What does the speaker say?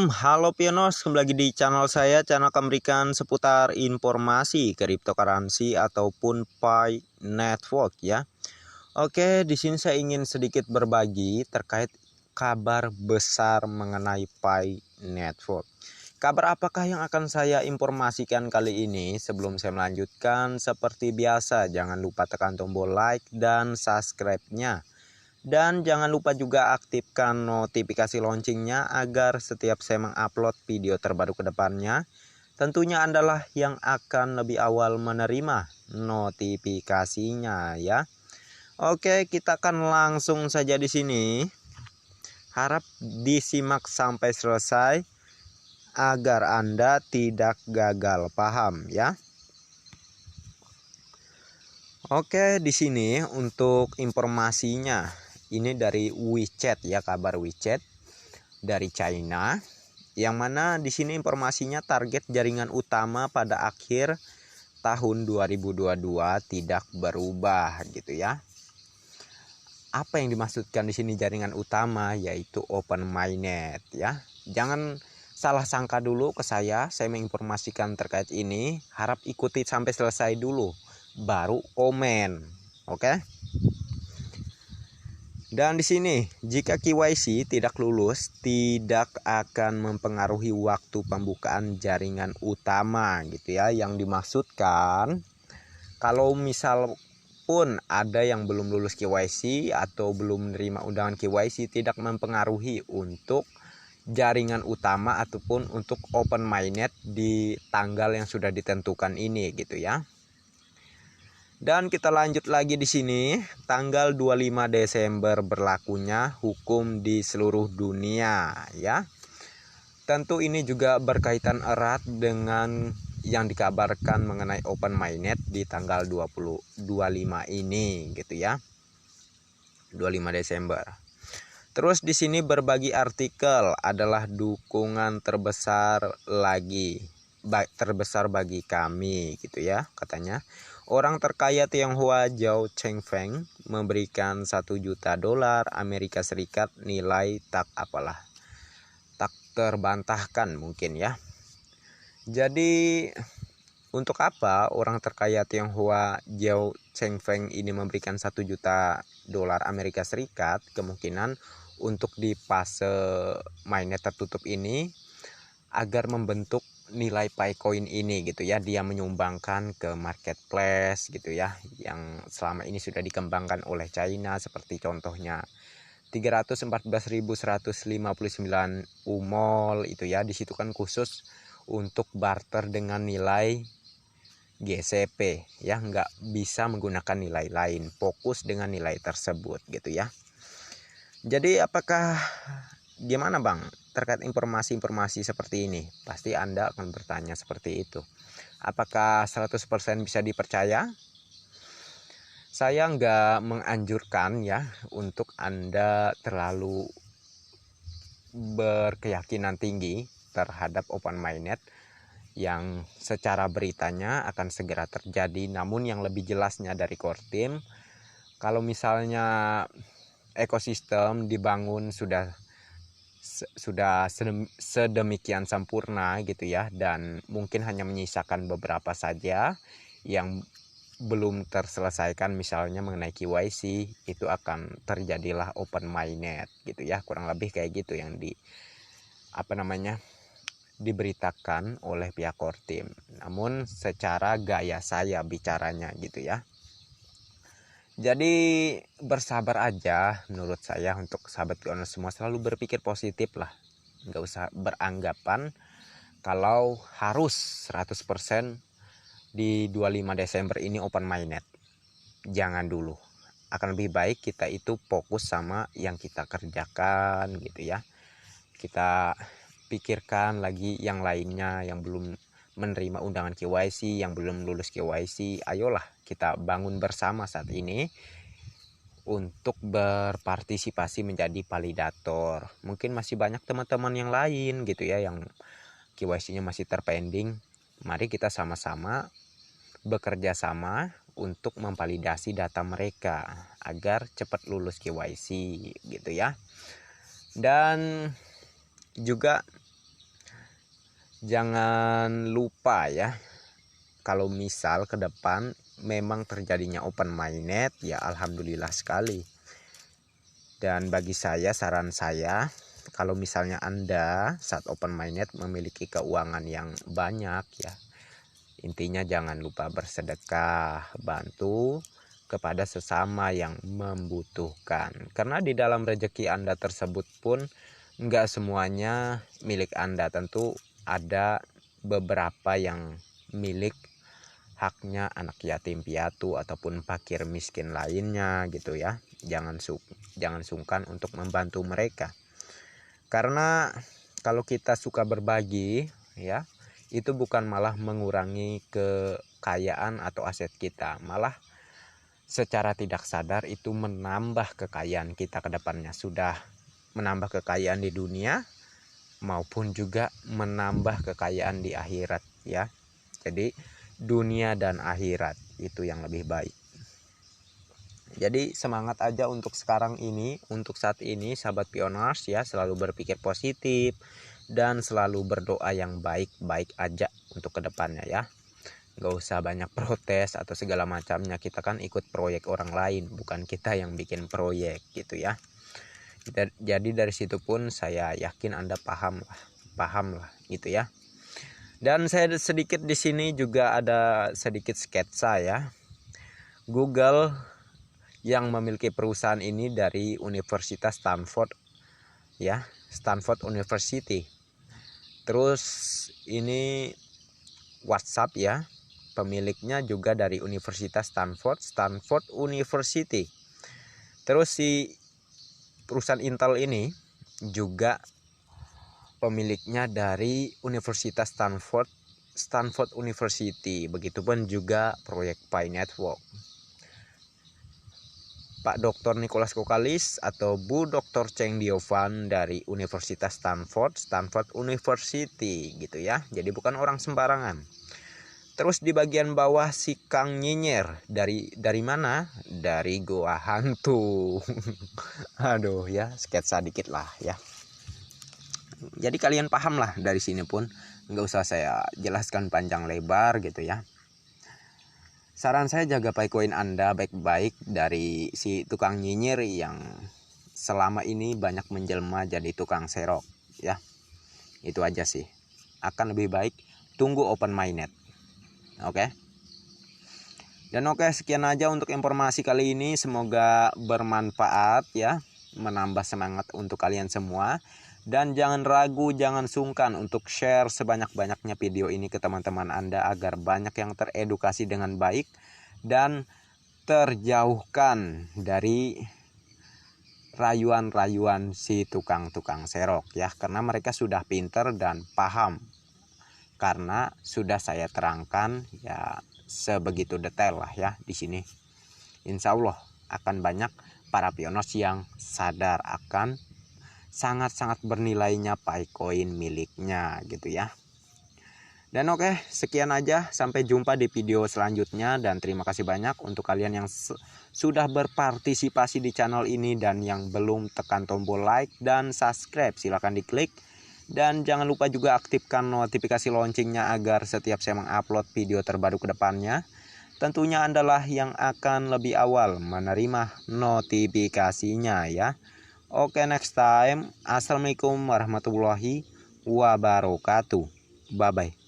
Halo Pionos, kembali lagi di channel saya. Channel akan memberikan seputar informasi cryptocurrency ataupun Pi Network ya. Oke, di sini saya ingin sedikit berbagi terkait kabar besar mengenai Pi Network. Kabar apakah yang akan saya informasikan kali ini? Sebelum saya melanjutkan, seperti biasa jangan lupa tekan tombol like dan subscribe-nya. Dan jangan lupa juga aktifkan notifikasi loncengnya agar setiap saya mengupload video terbaru ke depannya, tentunya Anda yang akan lebih awal menerima notifikasinya ya. Oke, kita akan langsung saja di sini. Harap disimak sampai selesai agar Anda tidak gagal paham ya. Oke, di sini untuk informasinya. Ini dari WeChat ya, kabar WeChat dari China. Yang mana di sini informasinya target jaringan utama pada akhir tahun 2022 tidak berubah gitu ya. Apa yang dimaksudkan di sini jaringan utama, yaitu open mainnet ya. Jangan salah sangka dulu ke saya menginformasikan terkait ini. Harap ikuti sampai selesai dulu baru komen. Oke? Dan di sini, jika KYC tidak lulus, tidak akan mempengaruhi waktu pembukaan jaringan utama gitu ya. Yang dimaksudkan, kalau misal pun ada yang belum lulus KYC atau belum menerima undangan KYC, tidak mempengaruhi untuk jaringan utama ataupun untuk open mainnet di tanggal yang sudah ditentukan ini gitu ya. Dan kita lanjut lagi di sini, tanggal 25 Desember berlakunya hukum di seluruh dunia ya. Tentu ini juga berkaitan erat dengan yang dikabarkan mengenai open mainnet di tanggal 25 ini gitu ya. 25 Desember. Terus di sini berbagi artikel adalah dukungan terbesar bagi kami gitu ya katanya. Orang terkaya Tionghoa Zhao Chengfeng memberikan $1 juta Amerika Serikat nilai tak terbantahkan mungkin ya. Jadi untuk apa orang terkaya Tionghoa Zhao Chengfeng ini memberikan $1 juta Amerika Serikat? Kemungkinan untuk di fase mainnet tertutup ini agar membentuk nilai Picoin ini gitu ya. Dia menyumbangkan ke marketplace gitu ya, yang selama ini sudah dikembangkan oleh China, seperti contohnya 314.159 UMOL itu ya. Disitu kan khusus untuk barter dengan nilai GCP ya, nggak bisa menggunakan nilai lain, fokus dengan nilai tersebut gitu ya. Jadi apakah gimana Bang terkait informasi-informasi seperti ini? Pasti Anda akan bertanya seperti itu. Apakah 100% bisa dipercaya? Saya nggak menganjurkan ya untuk Anda terlalu berkeyakinan tinggi terhadap open mainnet yang secara beritanya akan segera terjadi. Namun yang lebih jelasnya dari core team, kalau misalnya ekosistem dibangun sudah sedemikian sempurna gitu ya, dan mungkin hanya menyisakan beberapa saja yang belum terselesaikan, misalnya mengenai KYC, itu akan terjadilah open mainnet gitu ya. Kurang lebih kayak gitu yang diberitakan oleh pihak core team. Namun secara gaya saya bicaranya gitu ya. Jadi bersabar aja menurut saya. Untuk sahabat Pioneers semua selalu berpikir positif lah. Nggak usah beranggapan kalau harus 100% di 25 Desember ini open mainnet. Jangan dulu. Akan lebih baik kita itu fokus sama yang kita kerjakan gitu ya. Kita pikirkan lagi yang lainnya yang belum menerima undangan KYC, yang belum lulus KYC. Ayolah kita bangun bersama saat ini untuk berpartisipasi menjadi validator. Mungkin masih banyak teman-teman yang lain gitu ya yang KYC-nya masih terpending. Mari kita sama-sama bekerja sama untuk memvalidasi data mereka agar cepat lulus KYC gitu ya. Dan juga Jangan lupa ya, kalau misal ke depan memang terjadinya open mainnet, ya alhamdulillah sekali. Dan bagi saya, saran saya, kalau misalnya Anda saat open mainnet memiliki keuangan yang banyak ya, intinya jangan lupa bersedekah, bantu kepada sesama yang membutuhkan. Karena di dalam rezeki Anda tersebut pun enggak semuanya milik Anda. Tentu ada beberapa yang milik haknya anak yatim piatu ataupun fakir miskin lainnya gitu ya. Jangan sungkan untuk membantu mereka. Karena kalau kita suka berbagi ya, itu bukan malah mengurangi kekayaan atau aset kita, malah secara tidak sadar itu menambah kekayaan kita ke depannya. Sudah menambah kekayaan di dunia maupun juga menambah kekayaan di akhirat ya. Jadi dunia dan akhirat itu yang lebih baik. Jadi semangat aja untuk sekarang ini, untuk saat ini sahabat pioners ya, selalu berpikir positif dan selalu berdoa yang baik-baik aja untuk kedepannya ya. Gak usah banyak protes atau segala macamnya, kita kan ikut proyek orang lain, bukan kita yang bikin proyek gitu ya. Jadi dari situ pun saya yakin Anda paham lah gitu ya. Dan saya sedikit di sini juga ada sedikit sketsa ya. Google yang memiliki perusahaan ini dari Universitas Stanford ya, Stanford University. Terus ini WhatsApp ya, pemiliknya juga dari Universitas Stanford University. Terus si perusahaan Intel ini juga pemiliknya dari Universitas Stanford University. Begitupun juga proyek Pi Network. Pak Dr. Nicholas Kokalis atau Bu Dr. Cheng Diovan dari Universitas Stanford University gitu ya. Jadi bukan orang sembarangan. Terus di bagian bawah si Kang Nyinyer dari mana? Dari Goa Hantu. Aduh ya, sketsa dikit lah ya. Jadi kalian paham lah dari sini pun, nggak usah saya jelaskan panjang lebar gitu ya. Saran saya, jaga Paycoin Anda baik-baik dari si tukang nyinyir yang selama ini banyak menjelma jadi tukang serok ya. Itu aja sih. Akan lebih baik tunggu open mainnet. Oke. Dan oke, sekian aja untuk informasi kali ini. Semoga bermanfaat ya, menambah semangat untuk kalian semua. Dan jangan ragu, jangan sungkan untuk share sebanyak-banyaknya video ini ke teman-teman Anda agar banyak yang teredukasi dengan baik dan terjauhkan dari rayuan-rayuan si tukang-tukang serok ya, karena mereka sudah pinter dan paham. Karena sudah saya terangkan ya sebegitu detail lah ya di sini. Insya Allah akan banyak para pioners yang sadar akan sangat-sangat bernilainya Paycoin miliknya gitu ya. Dan oke, sekian aja, sampai jumpa di video selanjutnya dan terima kasih banyak untuk kalian yang sudah berpartisipasi di channel ini dan yang belum tekan tombol like dan subscribe, silahkan diklik. Dan jangan lupa juga aktifkan notifikasi loncengnya agar setiap saya mengupload video terbaru ke depannya, tentunya Anda lah yang akan lebih awal menerima notifikasinya ya. Oke, next time. Assalamualaikum warahmatullahi wabarakatuh. Bye-bye.